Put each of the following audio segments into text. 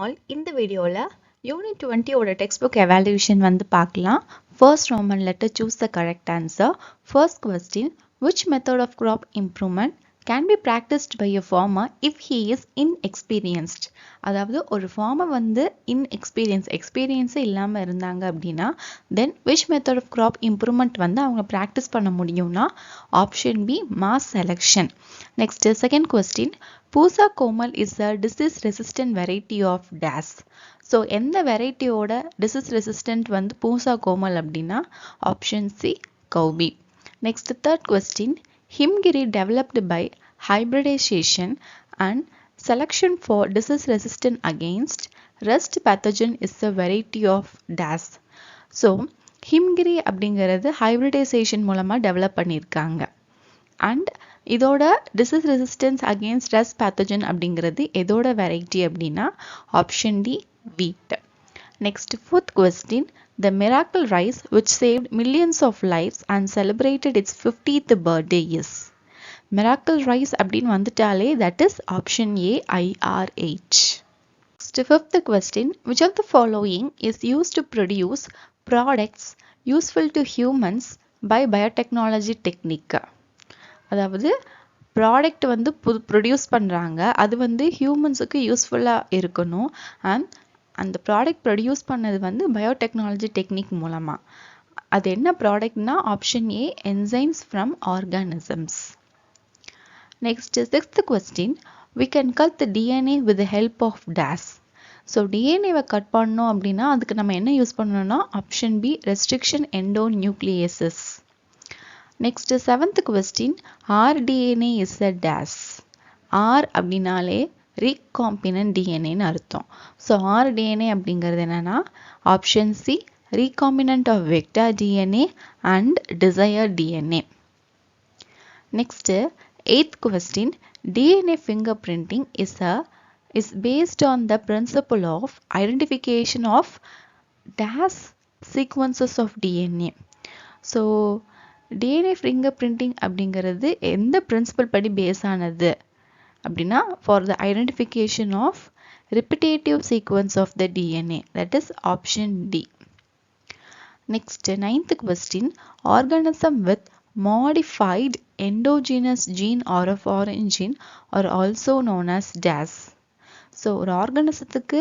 all இந்த வீடியோல unit 20 ஓட டெக்ஸ்ட் புக் எவாலுவேஷன் வந்து பார்க்கலாம். First Roman letter, choose the correct answer. First question, which method of crop improvement can be practiced by a farmer if he is inexperienced? அதாவது ஒரு farmer வந்து experience இல்லாம இருந்தாங்க அப்படின்னா then which method of crop improvement வந்து அவங்க practice பண்ண முடியும்னா option B, mass selection. Next, second question, Pusa Komal is a disease resistant variety of dash. So எந்த variety ஓட disease resistant வந்து Pusa Komal அப்படின்னா option C, Cowbee. Next, third question, Himgiri developed by hybridization and selection for disease resistant against rust pathogen is a variety of dash. So Himgiri அப்படிங்கிறது hybridization மூலமா develop பண்ணியிருக்காங்க. And இதோட disease resistance against rust pathogen அப்படிங்கிறது எதோட variety அப்படின்னா option D, wheat. Next, fourth question, the miracle rice which saved millions of lives and celebrated its 50th birthday is. Miracle rice அப்படின்னு வந்துட்டாலே that is option A, IRH. Next, fifth question, which of the following is used to produce products useful to humans by biotechnology technique? அதாவது product வந்து produce பண்ணுறாங்க, அது வந்து ஹியூமன்ஸுக்கு யூஸ்ஃபுல்லாக இருக்கணும். And அந்த ப்ராடக்ட் ப்ரொடியூஸ் பண்ணது வந்து பயோடெக்னாலஜி டெக்னிக் மூலமாக. அது என்ன ப்ராடக்ட்னா option A, enzymes from organisms. Next, sixth question, we can cut the DNA with the help of dash. So டிஎன்ஏவை கட் பண்ணோம் அப்படின்னா அதுக்கு நம்ம என்ன யூஸ் பண்ணணும்னா option B, restriction endonucleases. Next, seventh question, rDNA is a dash. R அப்படினாலே recombinant DNA ன்னு அர்த்தம். So rDNA அப்படிங்கிறது என்னன்னா option C, recombinant of vector DNA and desired DNA. Next, eighth question, DNA fingerprinting is based on the principle of identification of dash sequences of DNA. So DNA fingerprinting அப்படிங்கிறது எந்த principal படி base ஆனது அப்படின்னா for the identification of repetitive sequence of the DNA, that is option D. Next, ninth question, organism with modified endogenous gene or a foreign gene are also known as dash. So ஒரு ஆர்கானிசத்துக்கு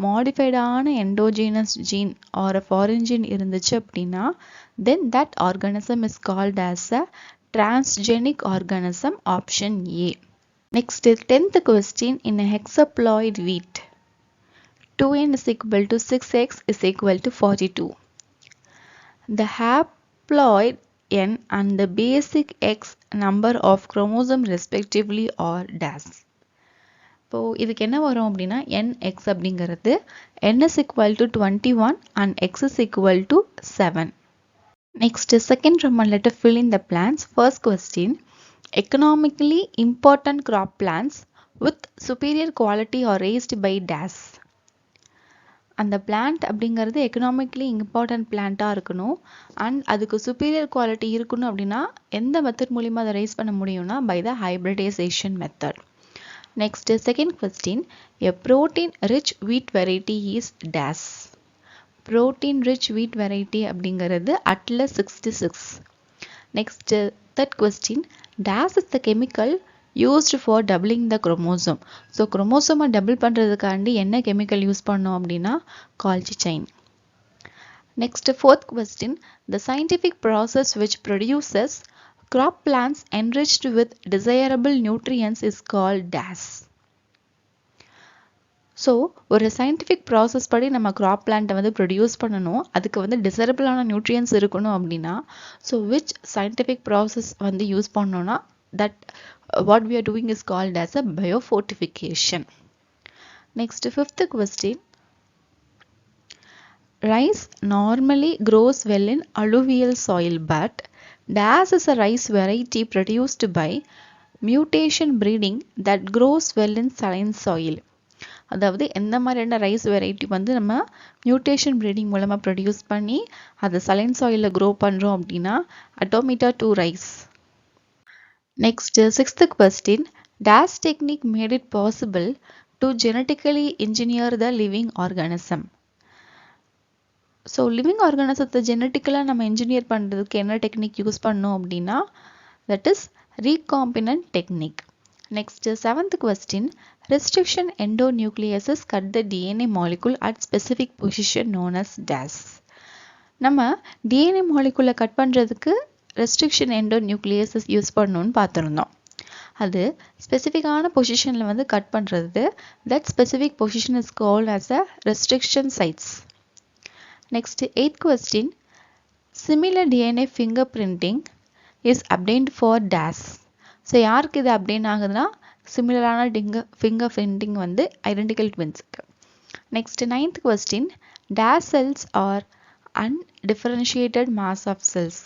மாடிஃபைடான endogenous gene or foreign gene இருந்துச்சு அப்படின்னா then that organism is called as a transgenic organism, option A. Next, 10th question, in hexaploid wheat 2n is equal to 6x is equal to 42. The haploid n and the basic x number of chromosome respectively are dash. இப்போ இதுக்கு என்ன வரும் அப்படின்னா nx அப்படிங்கிறது n is equal to 21 and x is equal to 7. Next, second Roman letter, fill in the blanks. First question, economically important crop plants with superior quality are raised by dash. அந்த plant அப்படிங்கிறது economically important பிளான்ட்டாக இருக்கணும் and அதுக்கு superior quality இருக்கணும் அப்படின்னா எந்த method மூலிமா அதை rise பண்ண முடியும்னா by the hybridisation method. Next, second question, a protein rich wheat variety is dash. Protein rich wheat variety அப்படிங்கிறது Atlas 66. Next, third question, dash is the chemical used for doubling the chromosome. So chromosome double பண்ணுறதுக்காண்டி என்ன chemical use பண்ணோம் அப்படின்னா colchicine. Next, fourth question, the scientific process which produces crop plants enriched with desirable nutrients is called dash. So ஒரு scientific process படி நம்ம graph பிளான்ட்டை வந்து produce பண்ணணும், அதுக்கு வந்து டிசரபிளான நியூட்ரியன்ஸ் இருக்கணும் அப்படின்னா ஸோ விச் சயின்டிஃபிக் ப்ராசஸ் வந்து யூஸ் பண்ணோன்னா that what we are doing is called as a biofortification. Next, fifth question, rice normally grows well in alluvial soil but dash is a rice variety produced by mutation breeding that grows well in saline soil. அதாவது எந்த மாதிரியான rice variety வந்து நம்ம mutation breeding மூலமாக produce பண்ணி அதை saline சாயிலில் grow பண்ணுறோம் அப்படின்னா அட்டோமிட்டா 2 rice. Next, sixth question, dash technique made it possible to genetically engineer the living organism. So living organismத்தை genetically நம்ம engineer பண்றதுக்கு என்ன technique யூஸ் பண்ணோம் அப்படின்னா that is recombinant technique. Next, seventh question. Restriction endonucleases cut the DNA molecule at specific position known as DAS. நம்ம DNA molecule cut பண்றதுக்கு restriction endonucleases use பண்ணணும்னு பார்த்திருந்தோம். அது ஸ்பெசிஃபிக்கான பொசிஷன்ல வந்து கட் பண்றது. That specific position is called as a restriction sites. Next, eighth question. Similar DNA fingerprinting is obtained for DAS. So யாருக்கு இது obtain ஆகுதுன்னா சிமிலரான fingerprinting வந்து identical twinsக்கு. Next, ninth question. DAS cells are undifferentiated mass of cells.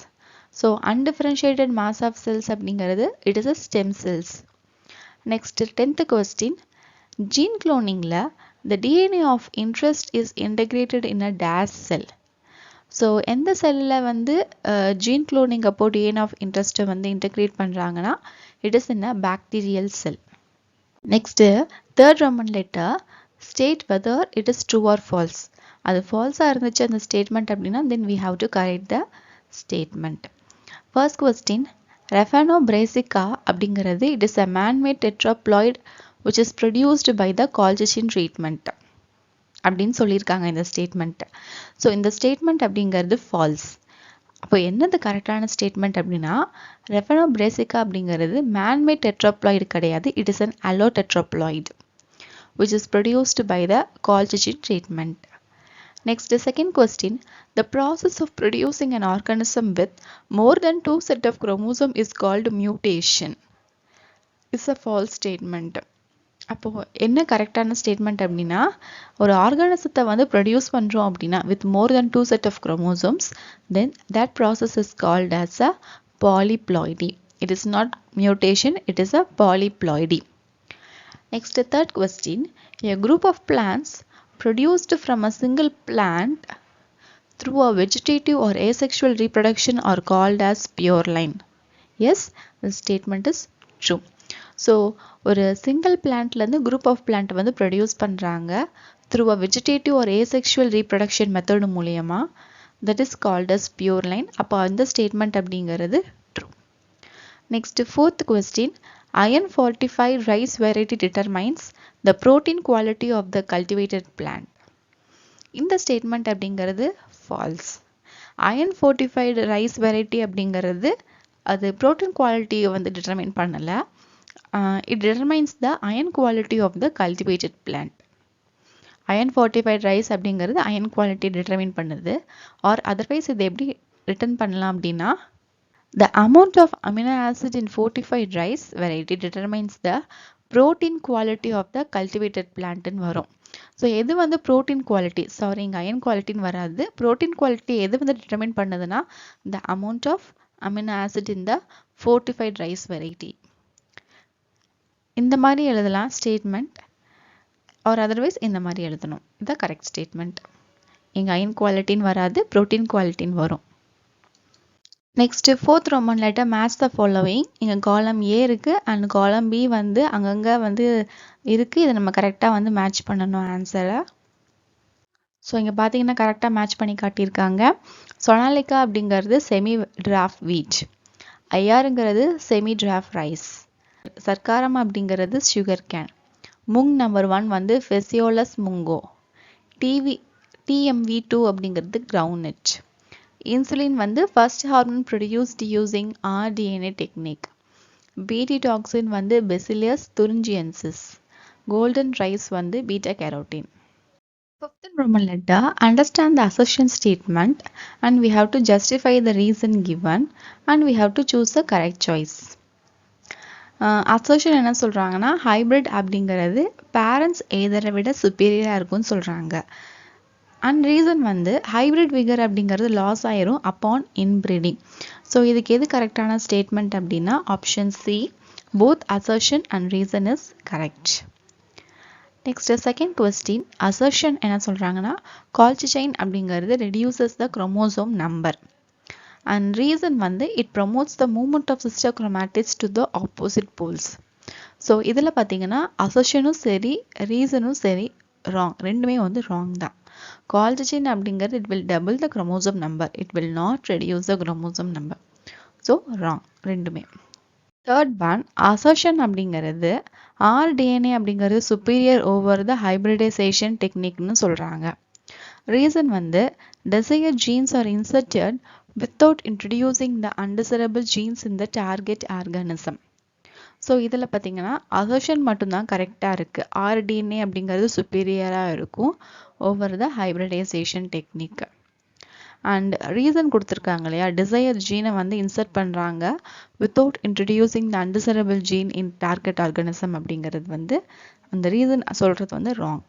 So undifferentiated mass of cells அப்படிங்கிறது it is a stem cells. Next, 10th question. Gene cloningல the DNA of interest is integrated in a DAS cell. So எந்த செல்ல வந்து gene cloning அப்போ DNA of interest வந்து integrate பண்றாங்கன்னா it is in a bacterial cell. Next, third Roman letter. State whether it is true or false. அது false-ஆ இருந்துச்சு அந்த statement அப்படின்னா then we have to correct the statement. First question. Raphanobrazzica அப்படிங்கிறது it is a man-made tetraploid which is produced by the colchicine treatment அப்படின்னு சொல்லியிருக்காங்க இந்த statement. So இந்த statement அப்படிங்கிறது false. அப்போ என்னது கரெக்டான statement அப்படின்னா Raphanobrazzica அப்படிங்கிறது man-made tetraploid கிடையாது. It is an allotetraploid which is produced by the colchicine treatment. Next, the second question. The process of producing an organism with more than 2 sets of chromosomes is called mutation. It's a false statement. அப்போ என்ன கரெக்டான statement அப்படின்னா ஒரு ஆர்கானிசத்தை வந்து produce பண்றோம் அப்படின்னா with more than 2 sets of chromosomes then that process is called as a polyploidy. It is not mutation, it is a polyploidy. Next, the third question. A group of plants produced from a single plant through a vegetative or asexual reproduction are called as pure line. Yes, the statement is true. So ஒரு single plantல இருந்து group of plant வந்து produce பண்றாங்க through a vegetative or asexual reproduction method மூலமா that is called as pure line. அப்போ அந்த statement அப்படிங்கிறது true. Next, fourth question. Iron fortified rice variety determines the protein quality of the cultivated plant. இந்த statement அப்படிங்கிறது false. Iron fortified rice variety அப்படிங்கிறது அது protein quality வந்து determine பண்ணல. It determines the iron quality of the cultivated plant. Iron fortified rice அப்படிங்கிறது iron quality determine பண்ணுது. Or otherwise இது எப்படி written பண்ணலாம் அப்படின்னா the amount of amino acid in fortified rice variety determines the protein quality of the cultivated plant ன்னு வரும். So எது வந்து protein quality, sorry இங்க iron quality ன்னு வராது. Protein quality எது வந்து determine பண்ணுதுன்னா the amount of amino acid in the fortified rice variety. இந்த மாதிரி எழுதலாம் statement or otherwise இந்த மாதிரி எழுதணும். இது correct statement. இங்க iron quality ன்னு வராது, protein quality ன்னு வரும். Next, fourth Roman letter. Match the following. இங்க column A இருக்கு and column B வந்து அங்கங்க வந்து இருக்கு. இதை நம்ம கரெக்டா வந்து மேட்ச் பண்ணணும் ஆன்சரை. ஸோ இங்க பாத்தீங்கன்னா கரெக்டா மேட்ச் பண்ணி காட்டியிருக்காங்க. சொனாலிகா அப்படிங்கிறது செமி டிராஃப்ட் வீட், ஐஆருங்கிறது செமி டிராஃப்ட் ரைஸ், சர்க்காரம் அப்படிங்கிறது சுகர் கேன், முங் நம்பர் 1 வந்து ஃபெசியோலஸ் முங்கோ, TMV2 அப்படிங்கிறது கிரவுண்ட், இன்சுலின் வந்து first hormone produced using RDNA technique, PT toxin வந்து பெசிலியஸ் துரிஞ்சியன்சிஸ், கோல்டன் ரைஸ் வந்து beta carotene. Fifth Roman letter. Understand the assertion statement and we have to justify the reason given and we have to choose the correct choice. Assertion என்ன சொல்றாங்கன்னா hybrid அப்படிங்கிறது parents either விட superior இருக்கும்னு சொல்றாங்க. And reason வந்து hybrid vigor அப்படிங்கிறது loss ஆயிரும் upon inbreeding. So இதுக்கு எது கரெக்டான statement அப்படின்னா option C. Both assertion and reason is correct. Next, second question. Assertion என்ன சொல்றாங்கன்னா colchicine அப்படிங்கிறது reduces the chromosome number. And reason வந்து it promotes the movement of sister chromatids to the opposite poles. So இதில் பார்த்தீங்கன்னா அசர்ஷனும் சரி ரீசனும் சரி wrong, ரெண்டுமே வந்து ராங் தான். கால்ஜின் அப்படிங்கிறது it will double the chromosome number, it will not reduce the chromosome number. So wrong ரெண்டுமே. தேர்ட் ஒன், அசர்ஷன் அப்படிங்கிறது ஆர்டிஎன்ஏ அப்படிங்கிறது சுப்பீரியர் ஓவர் த ஹைபிரிடைசேஷன் டெக்னிக்னு சொல்கிறாங்க. ரீசன் வந்து desired genes are inserted without introducing the undesirable genes in the target organism. So இதில் பார்த்தீங்கன்னா assertion மட்டும்தான் கரெக்டாக இருக்குது. ஆர்டிஎன்ஏ அப்படிங்கிறது சுப்பீரியராக இருக்கும் over the hybridisation technique. And reason கொடுத்துருக்காங்க இல்லையா, டிசையர் ஜீனை வந்து இன்சர்ட் பண்ணுறாங்க without introducing the undesirable gene in target organism அப்படிங்கிறது வந்து அந்த ரீசன் சொல்கிறது வந்து ராங்.